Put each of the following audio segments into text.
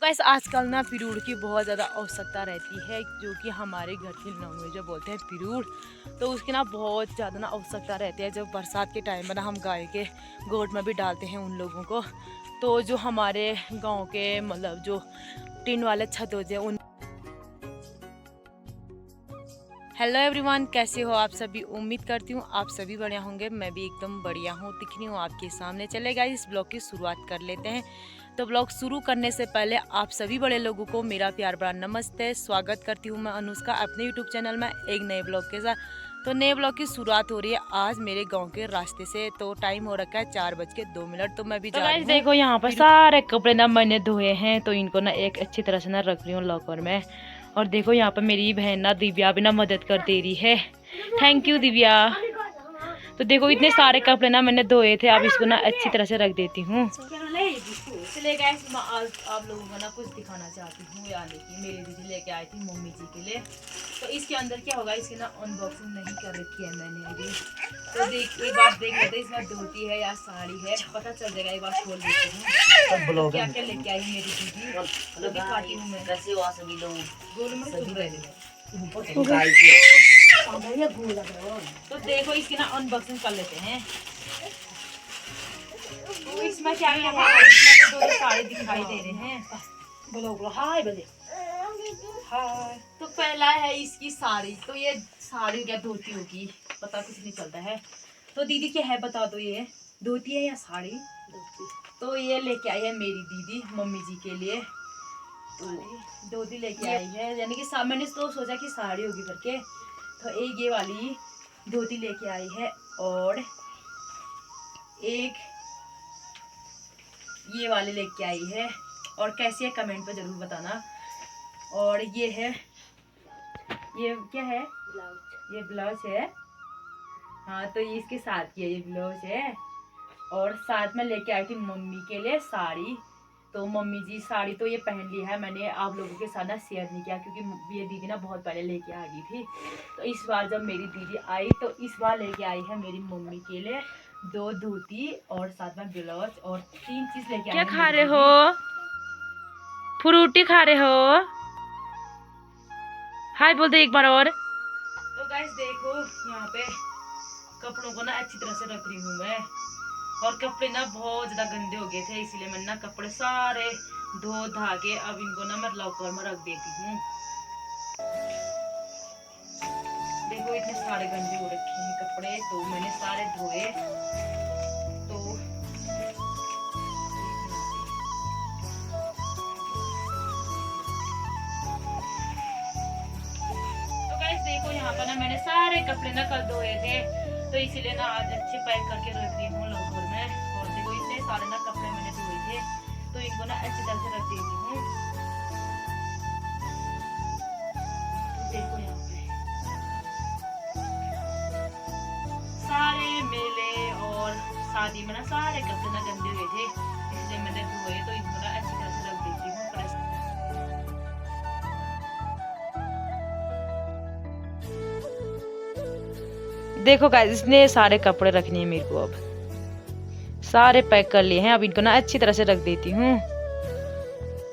बस आजकल ना पिरूड़ की बहुत ज़्यादा आवश्यकता रहती है, जो कि हमारे घर की लैंग्वेज में बोलते हैं पिरूड़। तो उसकी ना बहुत ज़्यादा ना आवश्यकता रहती है। जब बरसात के टाइम में ना हम गाय के गोट में भी डालते हैं उन लोगों को। तो जो हमारे गांव के मतलब जो टीन वाले छत होते हैं उन। हेलो एवरीवन, कैसे हो आप सभी। उम्मीद करती हूँ आप सभी बढ़िया होंगे। मैं भी एकदम बढ़िया हूँ, दिख रही हूँ आपके सामने। चले गाइस, इस ब्लॉग की शुरुआत कर लेते हैं। तो ब्लॉग शुरू करने से पहले आप सभी बड़े लोगों को मेरा प्यार भरा नमस्ते। स्वागत करती हूँ मैं अनुष्का अपने यूट्यूब चैनल में एक नए ब्लॉग के साथ। तो नए ब्लॉग की शुरुआत हो रही है आज मेरे गांव के रास्ते से। तो टाइम हो रखा है 4:02। तो मैं भी जा रही हूँ। देखो यहाँ पर सारे कपड़े ना मैंने धोए हैं, तो इनको ना एक अच्छी तरह से ना रख रही हूँ लॉकर में। और देखो यहाँ पर मेरी बहन ना दिव्या भी ना मदद कर दे रही है। Thank you Divya. तो देखो इतने सारे कपड़े ना मैंने धोए थे, अब इसको ना अच्छी तरह से रख देती हूँ। चलिए गाइस, मैं आज आप लोगों को ना कुछ दिखाना चाहती हूँ। यानी कि मेरी दीदी लेके आई थी मम्मी जी के लिए। तो इसके अंदर क्या होगा, इसकी ना अनबॉक्सिंग नहीं कर रखी है मैंने अभी। तो एक बार देख लेते इसमें धोती है या साड़ी है, पता चल जाएगा। एक बार खोल देती हूँ क्या क्या लेके आई मेरी दीदी। तो दिखाती हूँ मैं। कैसे हो सभी लोग। गोल में सुन रहे थे। तो देखो इसकी ना अनबॉक्सिंग कर लेते हैं। तो इसमें क्या क्या है, इसमें तो 2 साड़ी दिखाई दे रहे हैं। बोलो हाय बोले हाय। तो पहला है इसकी साड़ी। तो ये साड़ी क्या धोती होगी, पता कुछ नहीं चलता है। तो दीदी क्या है बता दो, ये धोती है या साड़ी। धोती। तो ये लेके आई है मेरी दीदी मम्मी जी के लिए। तो धोती लेके आई है, यानी कि मैंने तो सोचा कि साड़ी होगी करके। तो एक ये वाली धोती लेके आई है, और एक ये वाली लेके आई है। और कैसी है कमेंट पे जरूर बताना। और ये है, ये क्या है, ब्लाउज। ये ब्लाउज है। हाँ, तो ये इसके साथ की है, ये ब्लाउज है। और साथ में लेके आई थी मम्मी के लिए साड़ी। तो मम्मी जी साड़ी तो ये पहन ली है, मैंने आप लोगों के साथ ना शेयर नहीं किया, क्योंकि ये दीदी ना बहुत पहले लेके आ गई थी। तो इस बार जब मेरी दीदी आई, तो इस बार लेके आई है मेरी मम्मी के लिए 2 धोती और साथ में ब्लाउज और 3 चीज लेके आई। क्या खा रहे हो, फ्रूटी खा रहे हो। हाय बोल दे एक बार और। तो गाइस देखो यहाँ पे कपड़ों को ना अच्छी तरह से रख रही हूँ मैं। और कपड़े ना बहुत ज्यादा गंदे हो गए थे, इसीलिए मैंने ना कपड़े सारे धो धा के अब इनको ना मैं लॉकर में रख देती हूँ। देखो इतने सारे गंदे हो रखे हैं कपड़े, तो मैंने सारे धोए। तो गाइस देखो यहाँ पर ना मैंने सारे कपड़े ना कल धोए थे, तो इसीलिए ना आज अच्छे पैक करके रख दी हूँ लॉकर में। और देखो इतने सारे ना कपड़े मैंने धोए थे, तो इनको ना अच्छी तरह से रख देती हूँ। देखो यहाँ पे सारे मेले और शादी में ना सारे कपड़े ना गंदे हुए थे, इसलिए मैंने धोए। तो इनको ना अच्छी तरह से रख देती हूँ प्रेस। देखो गाइस, इतने सारे कपड़े रखने हैं मेरे को, अब सारे पैक कर लिए हैं। अब इनको ना अच्छी तरह से रख देती हूँ।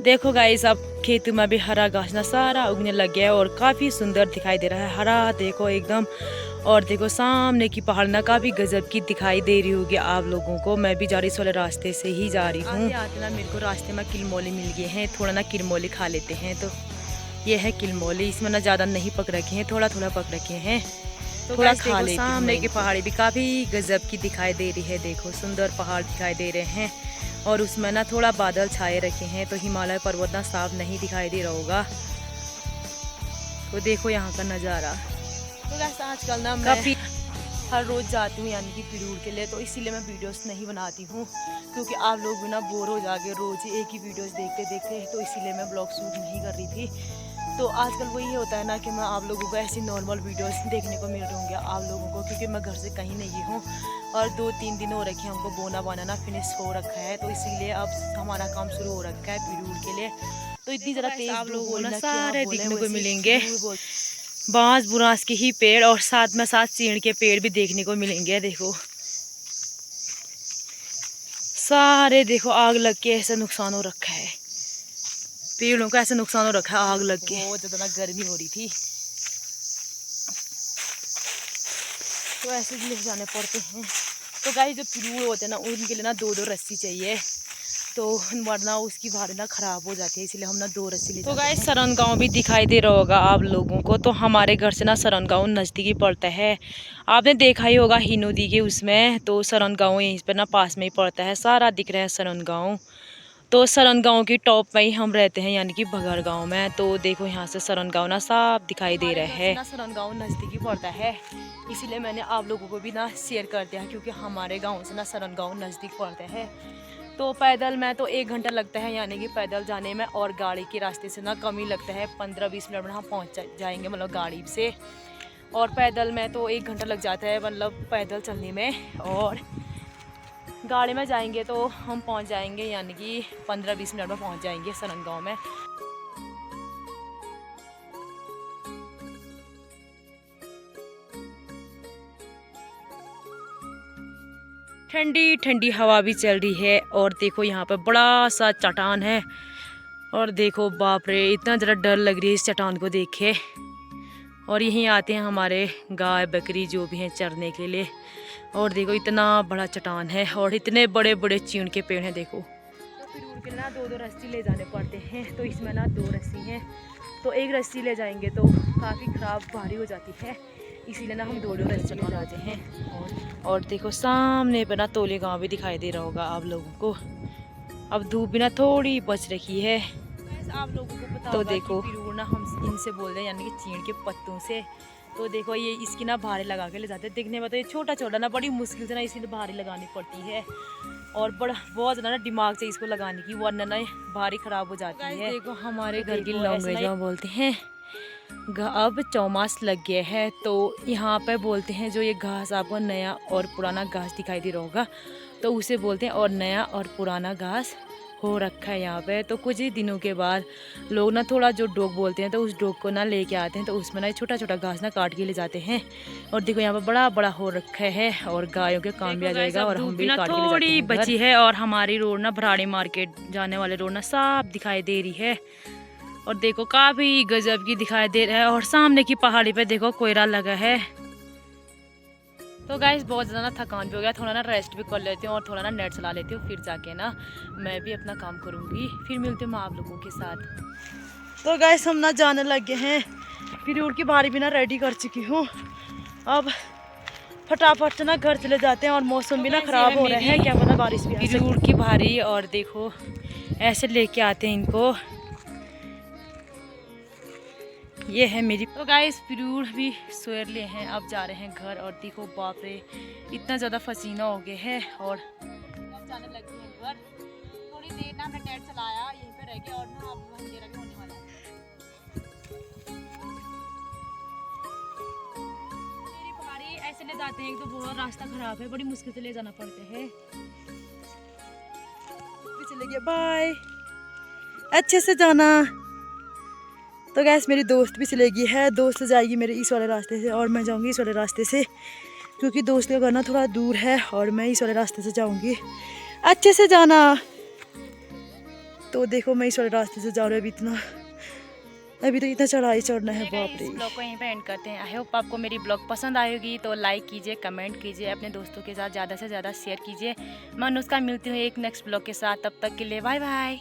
देखो गाइस, अब खेत में भी हरा घास ना सारा उगने लग गया है और काफी सुंदर दिखाई दे रहा है, हरा देखो एकदम। और देखो सामने की पहाड़ ना काफी गजब की दिखाई दे रही होगी आप लोगों को। मैं भी जा रही इस वाले रास्ते से ही जा रही हूँ। आते ना मेरे को रास्ते में किलमोली मिल गए हैं, थोड़ा ना किलमोली खा लेते हैं। तो ये है किलमोली, इसमें ना ज्यादा नहीं पक रखे हैं, थोड़ा थोड़ा पक रखे हैं, तो थोड़ा खा लेती हूँ। सामने की पहाड़ी भी काफी गजब की दिखाई दे रही है, देखो सुंदर पहाड़ दिखाई दे रहे हैं। और उसमें ना थोड़ा बादल छाए रखे हैं, तो हिमालय पर्वत ना साफ नहीं दिखाई दे रहा होगा। तो देखो यहाँ का नज़ारा। तो वैसे आजकल ना मैं हर रोज़ जाती हूँ यानी कि पिरूड़ के लिए, तो इसीलिए मैं वीडियोस नहीं बनाती हूँ, क्योंकि आप लोग भी ना बोर हो जाओगे रोज़ एक ही वीडियोस देखते देखते। तो इसीलिए मैं ब्लॉग शूट नहीं कर रही थी। तो आजकल वही होता है ना कि मैं आप लोगों को ऐसी नॉर्मल वीडियोस देखने को मिल रही होंगे आप लोगों को, क्योंकि मैं घर से कहीं नहीं हूँ और 2-3 दिन हो रखे हैं हमको बोना बनाना फिनिश हो रखा है। तो इसीलिए अब हमारा काम शुरू हो रखा है पिरूड़ के लिए। तो इतनी ज़्यादा तेज आप लोगों को ना सारे देखने को मिलेंगे, बांस बुरांस के ही पेड़ और साथ में साथ चीड़ के पेड़ भी देखने को मिलेंगे। देखो सारे देखो आग लग के ऐसा नुकसान हो रखा है। पेड़ों को ऐसे नुकसान हो रखा है, आग लग के बहुत ज़्यादा गर्मी हो रही थी, तो ऐसे भी ले जाने पड़ते हैं। तो गाइस जो पेड़ होते हैं ना, उनके लिए ना 2-2 रस्सी चाहिए, तो वरना उसकी भारी ना ख़राब हो जाती है, इसलिए हम ना 2 रस्सी ले। तो गाइस सरन गाँव भी दिखाई दे रहा होगा आप लोगों को। तो हमारे घर से ना सरन गाँव नज़दीकी पड़ता है, आपने देखा ही होगा ही नदी के उसमें। तो सरन गाँव यहीं पर ना पास में ही पड़ता है, सारा दिख रहा है सरन गाँव। तो सरन गाँव की टॉप में ही हम रहते हैं, यानी कि बघर गाँव में। तो देखो यहाँ से सरन गाँव ना साफ दिखाई दे रहा है ना, सरन गाँव नज़दीकी पड़ता है, इसीलिए मैंने आप लोगों को भी ना शेयर कर दिया, क्योंकि हमारे गाँव से ना सरन गाँव नज़दीक पड़ता है। तो पैदल में तो 1 घंटा लगता है, यानी कि पैदल जाने में, और गाड़ी के रास्ते से ना कम ही लगता है, 15-20 मिनट में हम पहुँच जाएंगे, मतलब गाड़ी से। और पैदल में तो 1 घंटा लग जाता है, मतलब पैदल चलने में, और गाड़ी में जाएंगे तो हम पहुँच जाएंगे, यानी कि 15-20 मिनट में पहुँच जाएंगे सरन गाँव में। ठंडी ठंडी हवा भी चल रही है, और देखो यहाँ पे बड़ा सा चट्टान है, और देखो बाप रे इतना ज़रा डर लग रही है इस चट्टान को देख के। और यहीं आते हैं हमारे गाय बकरी जो भी हैं चरने के लिए। और देखो इतना बड़ा चट्टान है, और इतने बड़े बड़े चीड़ के पेड़ हैं देखो। तो फिर उड़ के ना 2-2 रस्सी ले जाने पड़ते हैं, तो इसमें ना 2 रस्सी हैं, तो 1 रस्सी ले जाएंगे तो काफ़ी ख़राब भारी हो जाती है, इसीलिए ना हम 2-2 रस्सी ले जाते हैं। और देखो सामने पर ना तोले गाँव भी दिखाई दे रहा होगा आप लोगों को। अब धूप भी ना थोड़ी बच रखी है, आप लोगों को पता तो देखो पिरूर ना हम इनसे बोल रहे हैं, यानी कि चीड़ के पत्तों से। तो देखो ये इसकी ना भारी लगा के ले जाते हैं, दिखने में तो ये छोटा छोटा ना, बड़ी मुश्किल से ना इसकी भारी लगानी पड़ती है, और बड़ा बहुत ज़्यादा ना दिमाग से इसको लगाने की, वरना ना भारी ख़राब हो जाती है। देखो हमारे घर की लैंग्वेज में बोलते हैं अब चौमास लग गया है, तो यहाँ पे बोलते हैं जो ये घास आपको नया और पुराना घास दिखाई दे रहा होगा, तो उसे बोलते हैं, और नया और पुराना घास हो रखा है यहाँ पे। तो कुछ ही दिनों के बाद लोग ना थोड़ा जो डोग बोलते हैं, तो उस डोग को ना लेके आते हैं, तो उसमें ना छोटा छोटा घास ना काट के ले जाते हैं। और देखो यहाँ पे बड़ा बड़ा हो रखा है, और गायों के काम भी आ जाएगा, और हम भी काट के ले जाते हैं। थोड़ी बची है, और हमारी रोड ना भराड़ी मार्केट जाने वाले रोड ना साफ दिखाई दे रही है, और देखो काफ़ी गजब की दिखाई दे रहा है। और सामने की पहाड़ी पे देखो कोयला लगा है। तो गाइस बहुत ज़्यादा ना थकान भी हो गया, थोड़ा ना रेस्ट भी कर लेती हूँ, और थोड़ा ना नेट चला लेती हूँ, फिर जाके ना मैं भी अपना काम करूँगी। फिर मिलती हूँ मैं आप लोगों के साथ। तो गाइस हम ना जाने लगे हैं, फिर उड़ की भारी भी ना रेडी कर चुकी हूँ, अब फटाफट से ना घर चले जाते हैं। और मौसम भी ना ख़राब हो रहा है, क्या पता बारिश भी आ सकती है। उड़ की भारी, और देखो ऐसे लेके आते हैं इनको, ये है मेरी। तो गाइस पिरूर भी सोए ले हैं, अब जा रहे हैं घर। और देखो बाप रे इतना ज़्यादा पसीना हो गया है, और अब जाने लगे हैं घर। थोड़ी देर ना हमने नेट चलाया, यहीं पे रह गया, और ना अब अंधेरा भी होने वाला है। मेरी भारी ऐसे ले जाते हैं, एक तो बहुत रास्ता ख़राब है, बड़ी मुश्किल से ले जाना पड़ता है। चले गया, बाय, अच्छे से जाना। तो गैस मेरी दोस्त भी चलेगी है, दोस्त जाएगी मेरे इस वाले रास्ते से, और मैं जाऊंगी इस वाले रास्ते से, क्योंकि दोस्त का घर ना थोड़ा दूर है, और मैं इस वाले रास्ते से जाऊंगी। अच्छे से जाना। तो देखो मैं इस वाले रास्ते से जा रही हूँ, अभी तो इतना चढ़ाई चढ़ना है, बाप रे। इस ब्लॉग को यहीं पे एंड करते हैं। आई होप आपको मेरी ब्लॉग पसंद आएगी, तो लाइक कीजिए, कमेंट कीजिए, अपने दोस्तों के साथ ज़्यादा से ज़्यादा शेयर कीजिए। मैं अनुष्का मिलती हूँ एक नेक्स्ट ब्लॉग के साथ, तब तक के लिए बाय बाय।